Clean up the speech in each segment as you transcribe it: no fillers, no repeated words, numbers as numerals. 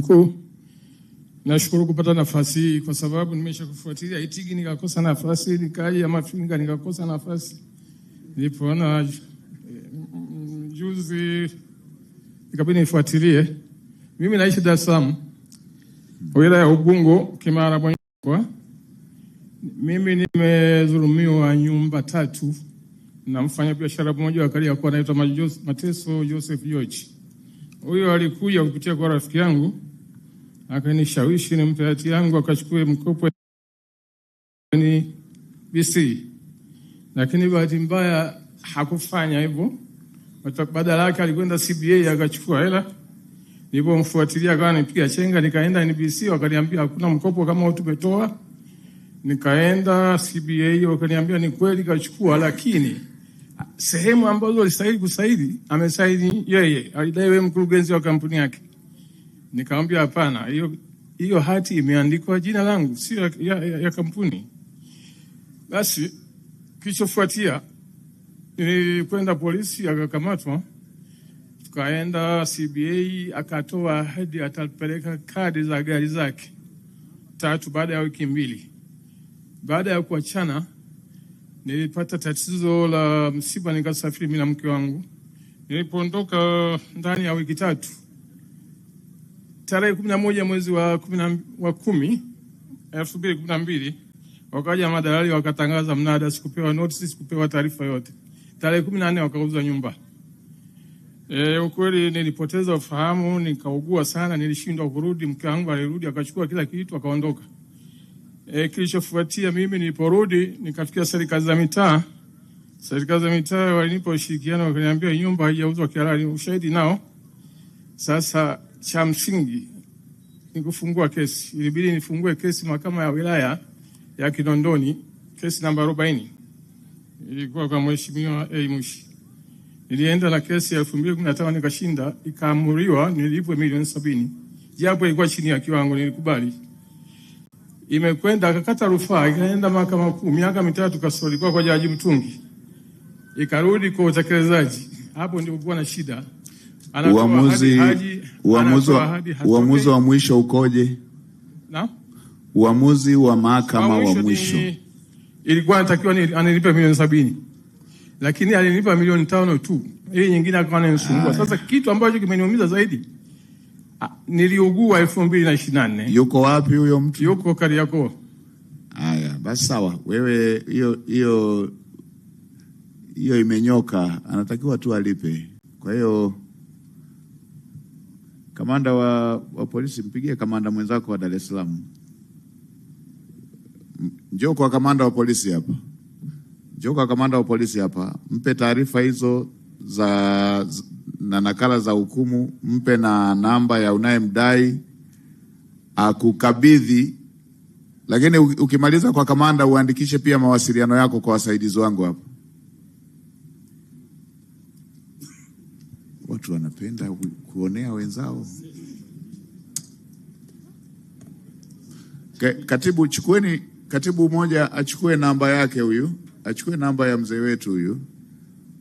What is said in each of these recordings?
Mkuu, nashukuru kupata nafasi hii kwa sababu nimeshakufuatilia Itigi nikakosa nafasi, nikaja Mafinga nikakosa nafasi. Nilipoona juzi nikabidi nifuatilie. Mimi naishi Dar es Salaam, wilaya ya Ubungo, Kimara Bwanakwa. Mimi nimedhulumiwa nyumba 3 na mfanyabiashara mmoja wa Kariakoo anaitwa Mateso Joseph George. Huyo alikuja kupitia kwa rafiki yangu, akanishawishi nimpe hati yangu akachukue mkopo ni BC. Lakini bahati mbaya hakufanya hivyo. Badala yake alikwenda CBA akachukua hela. Nilipomfuatilia akawa nipiga chenga, nikaenda NBC wakaniambia hakuna mkopo kama tumetoa. Nikaenda CBA wakaniambia ni kweli kachukua, lakini sehemu ambazo alistahili kusaidi amesaidi yeye, alidai wewe mkurugenzi wa kampuni yake. Nikamwambia hapana, hiyo hati imeandikwa jina langu, sio ya kampuni. Basi kilichofuatia nilikwenda polisi, akakamatwa. Tukaenda CBA, akatoa ahadi atapeleka kadi za gari zake 3 baada ya wiki 2. Baada ya kuachana nilipata tatizo la msiba, nikasafiri mimi na mke wangu. Nilipoondoka ndani ya wiki 3, tarehe 11 mwezi wa 10 2012, wakaja madalali wakatangaza mnada, sikupewa notice, sikupewa taarifa yote. Tarehe 14 wakauza nyumba. Ukweli nilipoteza ufahamu, nikaugua sana, nilishindwa kurudi. Mke wangu alirudi akachukua kila kitu akaondoka. Kilichofuatia, mimi niliporudi nikafikia serikali za mitaa. Serikali za mitaa walinipa ushirikiano, wakaniambia nyumba haijauzwa kihalali, ushahidi nao. Sasa cha msingi ni kufungua kesi. Ilibidi nifungue kesi mahakama ya wilaya ya Kinondoni, kesi namba 40. Ilikuwa kwa Mheshimiwa Mushi. Nilienda na kesi ya 2015 nikashinda, ikaamuriwa nilipwe milioni 70. Japo ilikuwa chini ya kiwango, nilikubali. Imekwenda akakata rufaa, ikaenda mahakama kuu, miaka 3 kasoro, kwa Jaji Mtungi. Ikarudi kwa utekelezaji. Hapo ndio kulikuwa na shida. Uamuzi wa mwisho ukoje? Na? Uamuzi wa mahakama wa mwisho. Ilikuwa natakiwa anilipe milioni 70. Lakini alinipa milioni 5 tu. Hii nyingine akawa ananisumbua. Sasa kitu ambacho kimeniumiza zaidi, niliugua 2024. Yuko wapi huyo mtu? Yuko Kariakoo. Haya, basi sawa. Wewe hiyo imenyoka, anatakiwa tu alipe. Kwa hiyo kamanda wa polisi, mpigie kamanda mwenzako wa Dar es Salaam. Njoo kwa kamanda wa polisi hapa. Njoo kwa kamanda wa polisi hapa. Mpe taarifa hizo na nakala za hukumu, mpe na namba ya unayemdai akukabidhi. Lakini ukimaliza kwa kamanda uandikishe pia mawasiliano yako kwa wasaidizi wangu hapa. Watu wanapenda kuonea wenzao. Katibu, katibu mmoja achukue namba yake huyu, achukue namba ya mzee wetu huyu,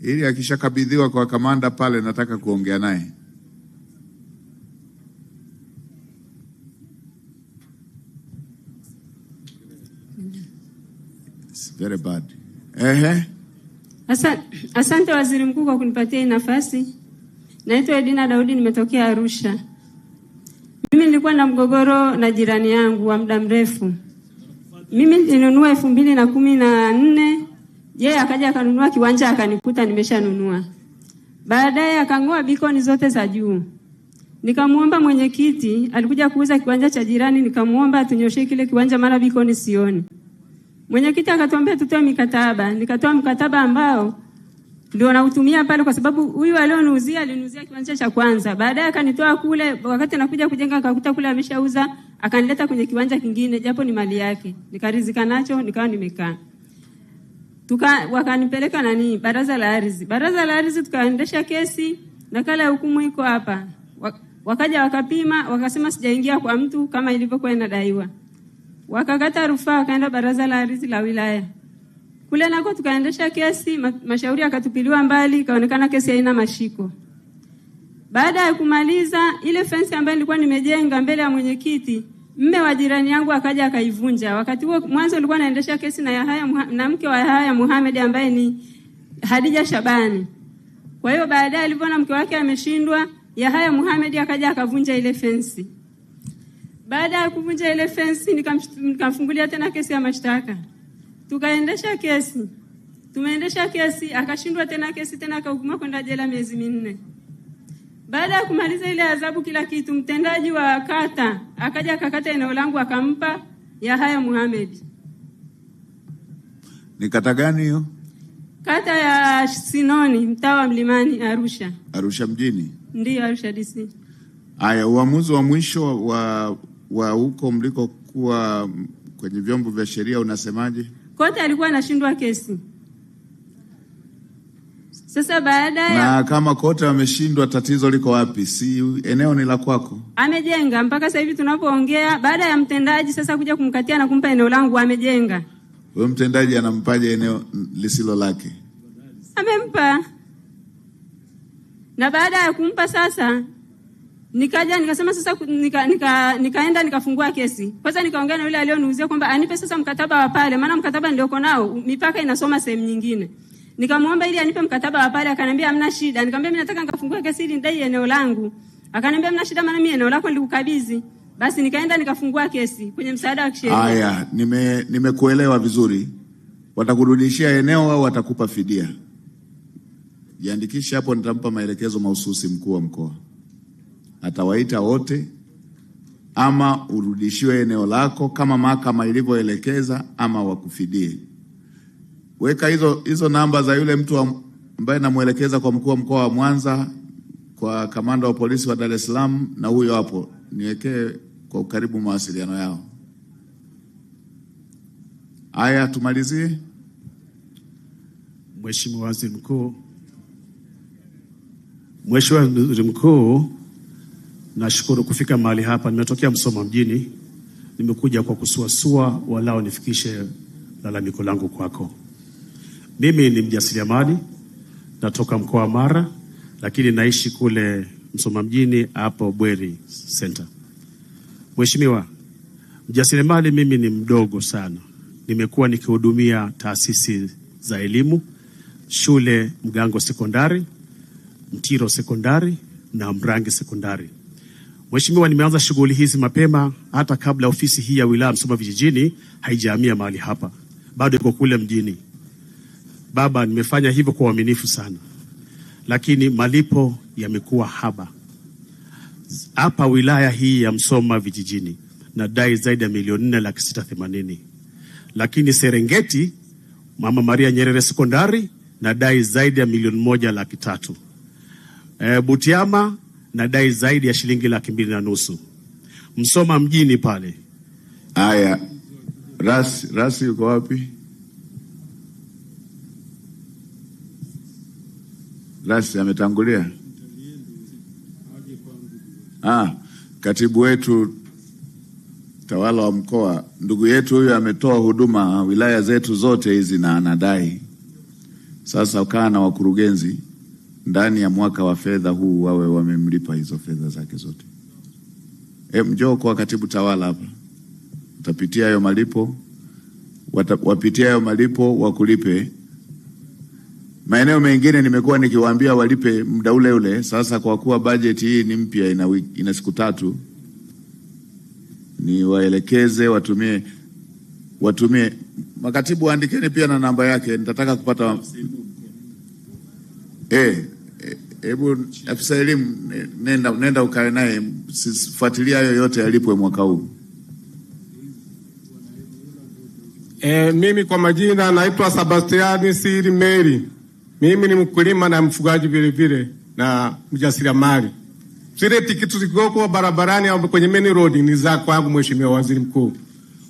ili akishakabidhiwa kwa kamanda pale nataka kuongea naye. It's very bad. Asante Waziri Mkuu kwa kunipatia nafasi. Naitwa Edina Daudi, nimetokea Arusha. Mimi nilikuwa na mgogoro na jirani yangu wa muda mrefu. Mimi nilinunua 2014, yeye akaja akanunua kiwanja akanikuta nimeshanunua. Baadaye akangoa bikoni zote za juu. Nikamuomba mwenyekiti, alikuja kuuza kiwanja cha jirani, nikamuomba atunyoshe kile kiwanja maana bikoni sioni. Mwenyekiti akatuambia tutoe mikataba. Nikatoa mkataba ambao ndio nautumia pale, kwa sababu huyu aliniuzia kiwanja cha kwanza. Baadaye akanitoa kule, wakati nakuja kujenga akakuta kule ameshauza, akanileta kwenye kiwanja kingine japo ni mali yake. Nikaridhika nacho, nikawa nimekaa. Wakanipeleka baraza la ardhi. Baraza la ardhi tukaendesha kesi, nakala ya hukumu iko hapa. Wakaja wakapima, wakasema sijaingia kwa mtu kama ilivyokuwa inadaiwa. Wakakata rufaa, wakaenda baraza la ardhi la wilaya. Kule nako tukaendesha kesi, mashauri yakatupiliwa mbali, kaonekana kesi haina mashiko. Baada ya kumaliza ile fence ambayo nilikuwa nimejenga mbele ya mwenyekiti, mme wa jirani yangu akaja akaivunja. Wakati huo mwanzo nilikuwa naendesha kesi na mke wa Yahaya Muhammad ambaye ni Hadija Shabani. Kwa hiyo baadaye alipoona mke wake ameshindwa, Yahaya Muhammad akaja akavunja ile fence. Baada ya kuvunja ile fence nikamfungulia tena kesi ya mashtaka. Tukaendesha kesi. Tumeendesha kesi, akashindwa tena kesi, tena akahukumiwa kwenda jela miezi 4. Baada ya kumaliza ile adhabu kila kitu, mtendaji wa kata akaja akakata eneo langu akampa Yahaya Muhammad. Ni kata gani hiyo? Kata ya Sinoni, mtaa wa Mlimani, Arusha. Arusha mjini? Ndiyo, Arusha DC. Aya, uamuzi wa mwisho wa huko mliko kuwa kwenye vyombo vya sheria unasemaje? Kote alikuwa anashindwa kesi. Sasa baada ya... Na kama kote wameshindwa, tatizo liko wapi? Si eneo ni la kwako? Amejenga mpaka sasa hivi tunapoongea, baada ya mtendaji sasa kuja kumkatia na kumpa eneo langu, amejenga. Wewe mtendaji anampaje eneo lisilo lake? Amempa. Na baada ya kumpa sasa nikaja nikasema sasa nikaenda nikafungua kesi. Kwanza nikaongea na yule alioniuzia kwamba anipe sasa mkataba wa pale, maana mkataba nilioko nao mipaka inasoma sehemu nyingine. Nikamuomba ili anipe mkataba wa pale, akaniambia hamna shida. Nikamwambia mimi nataka nikafungua kesi ili ndai eneo langu. Akaniambia hamna shida, maana mimi eneo lako nilikukabidhi. Basi nikaenda nikafungua kesi kwenye msaada wa kisheria. Haya, nimekuelewa vizuri. Watakurudishia eneo au watakupa fidia? Jiandikishe hapo, nitampa maelekezo mahususi mkuu wa mkoa. Atawaita wote, ama urudishiwe eneo lako kama mahakama ilivyoelekeza, ama wakufidie. Weka hizo namba za yule mtu ambaye namuelekeza kwa mkuu wa mkoa wa Mwanza, kwa kamanda wa polisi wa Dar es Salaam, na huyo hapo niwekee kwa ukaribu mawasiliano yao. Haya, tumalizie. Mheshimiwa Waziri Mkuu. Mheshimiwa Waziri Mkuu, nashukuru kufika mahali hapa. Nimetokea Msoma mjini. Nimekuja kwa kusuasua walao nifikishe lalamiko langu kwako. Mimi ni mjasiriamali, natoka mkoa wa Mara, lakini naishi kule Msoma mjini hapo Bweri Center. Mheshimiwa, mjasiriamali mimi ni mdogo sana. Nimekuwa nikihudumia taasisi za elimu, shule Mgango Sekondari, Mtiro Sekondari na Mrangi Sekondari. Mheshimiwa, nimeanza shughuli hizi mapema hata kabla ofisi hii ya wilaya Msoma vijijini haijahamia mahali hapa. Bado iko kule mjini. Baba, nimefanya hivyo kwa uaminifu sana. Lakini malipo yamekuwa haba. Hapa wilaya hii ya Msoma vijijini nadai zaidi ya milioni 4,680,000. Lakini Serengeti, Mama Maria Nyerere Sekondari nadai zaidi ya milioni 1,300,000. Butiama nadai zaidi ya shilingi 2,250,000. Msoma mjini pale. Haya, Rasi yuko wapi? Rasi ametangulia. Katibu wetu tawala wa mkoa, ndugu yetu huyu ametoa huduma wilaya zetu zote hizi na anadai. Sasa ukaa na wakurugenzi ndani ya mwaka wa fedha huu wawe wamemlipa hizo fedha zake zote. Njoo kwa katibu tawala hapa. Utapitia hayo malipo, wapitia hayo malipo wakulipe. Maeneo mengine nimekuwa nikiwaambia walipe muda ule ule. Sasa kwa kuwa budget hii ni mpya, ina siku 3, ni waelekeze watumie. Makatibu andikeni pia na namba yake, nitataka kupata. Hebu afisa elimu nenda ukae naye, sifuatilia hayo yote yalipwe mwaka huu. Mimi kwa majina naitwa Sebastiani Siri Mary. Mimi ni mkulima na mfugaji vile vile na mjasiriamali. Zile tikiti zikoko barabarani au kwenye main road ni za kwangu. Mheshimiwa Waziri Mkuu.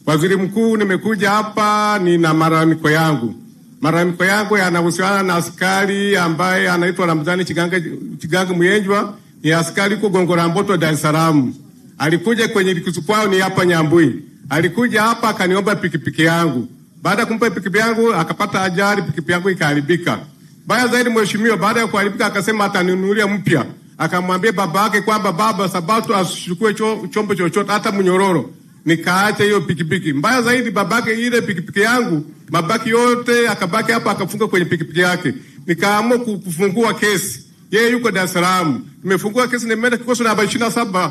Waziri Mkuu, nimekuja hapa nina malalamiko yangu. Malalamiko yangu yanahusiana na askari ambaye anaitwa Ramadhani Chiganga Muyenjwa, ni askari huko Gongo la Mboto, Dar es Salaam. Alikuja kwenye likizo kwao ni hapa Nyambui. Alikuja hapa akaniomba pikipiki yangu. Baada ya kumpa pikipiki yangu akapata ajali, pikipiki yangu ikaharibika. Baya zaidi mheshimiwa, baada ya kuharibika akasema ataninunulia mpya. akamwambia baba yake kwamba baba, Sabato asichukue chombo chochote hata mnyororo. Nikaacha hiyo pikipiki. Mbaya zaidi, babake ile pikipiki yangu mabaki yote akabaki hapa, akafunga kwenye pikipiki yake. Nikaamua kufungua kesi. Yeye yuko Dar es Salaam. Nimefungua kesi, nimeenda kikosi namba 27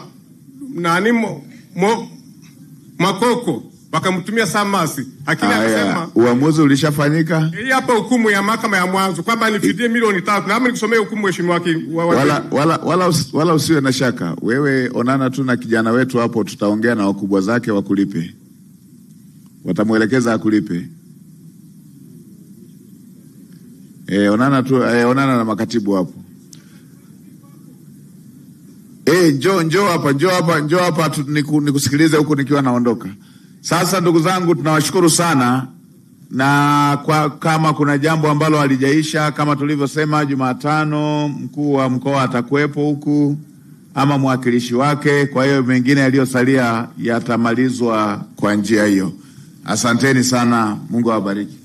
Makoko, wakamtumia Samasi. Lakini akasema uamuzi ulishafanyika. Hii hapa hukumu ya mahakama ya mwanzo kwamba nifidie milioni 3. Na mimi nikusomea hukumu mheshimiwa wala usiwe na shaka. Wewe onana tu na kijana wetu hapo, tutaongea na wakubwa zake wakulipe. Watamuelekeza akulipe. Onana tu, onana na makatibu hapo. Njoo hapa nikusikilize huku nikiwa naondoka. Sasa ndugu zangu, tunawashukuru sana, na kama kuna jambo ambalo halijaisha, kama tulivyosema, Jumatano mkuu wa mkoa atakuwepo huku ama mwakilishi wake. Kwa hiyo mengine yaliyosalia yatamalizwa kwa njia hiyo. Asanteni sana, Mungu awabariki.